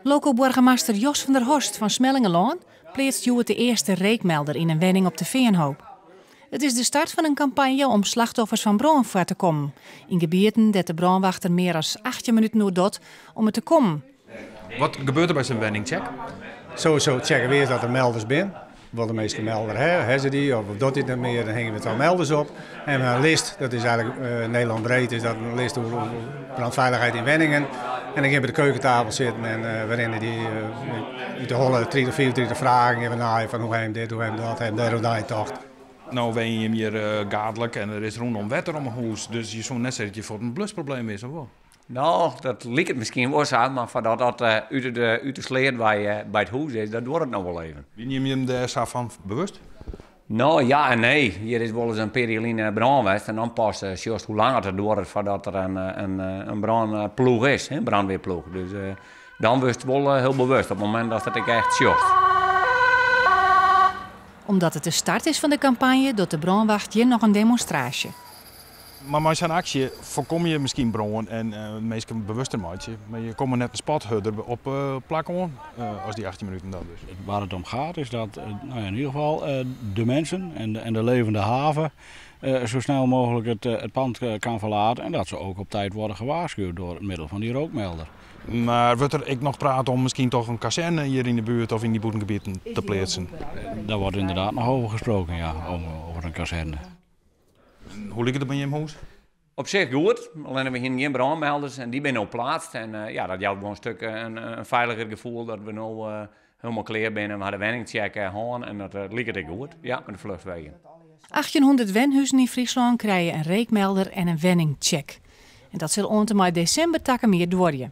Local burgemeester Jos van der Horst van Smellingelaan plaatst de eerste reekmelder in een wenning op de Veenhoop. Het is de start van een campagne om slachtoffers van brandweer te komen. In gebieden dat de brandwachter meer dan 18 minuten nodig doet om het te komen. Wat gebeurt er bij zo'n wenningcheck? Sowieso checken we eerst dat er melders zijn. Wel de meeste melder hebben ze die, of doet dit niet meer, dan hangen we het al melders op. En een list, dat is eigenlijk Nederland breed, is dat een list over brandveiligheid in wenningen. En dan gaan we de keukentafel zitten en waarin die de holle 3 of 24 vragen hebben naar van hoe heem dit, hoe heem dat, heem daar of daar tocht. Nou wen je hier gadelijk en er is rondom wetter om een huis, dus je zou net zeggen dat je voor een blusprobleem is, of wel? Nou, dat lijkt het misschien wel zo, maar voordat dat uit de sleer bij het huis is, dat wordt het nog wel even. Wie neem je hem daar zo van bewust? Nou ja en nee, hier is wel eens een periode brandweer en dan pas juist hoe langer het duurt voordat er een brandploeg is, een brandweerploeg. Dus dan was het wel heel bewust op het moment dat het echt juist. Omdat het de start is van de campagne, doet de brandwacht hier nog een demonstratie. Maar met zo'n actie voorkom je misschien branden en mensen bewuster maken. Maar je komt net een spathudder op plakken als die 18 minuten dat dus. Waar het om gaat is dat in ieder geval de mensen en de levende haven zo snel mogelijk het pand kan verlaten. En dat ze ook op tijd worden gewaarschuwd door het middel van die rookmelder. Maar wordt er nog praten om misschien toch een kazerne hier in de buurt of in die boerengebieden te plaatsen? Daar wordt inderdaad nog over gesproken, ja, over een kazerne. Hoe ligt het bij je in huis? Op zich goed, alleen we hier geen brandmelders en die zijn op plaats. En dat jouwt wel een stuk een veiliger gevoel dat we nu helemaal klaar zijn en we hadden wenningcheck gaan en dat lijkt het goed, ja, met de vluchtwegen. 1800 wenhuizen in Friesland krijgen een reekmelder en een wenningcheck. En dat zal onder december takken meer doorje.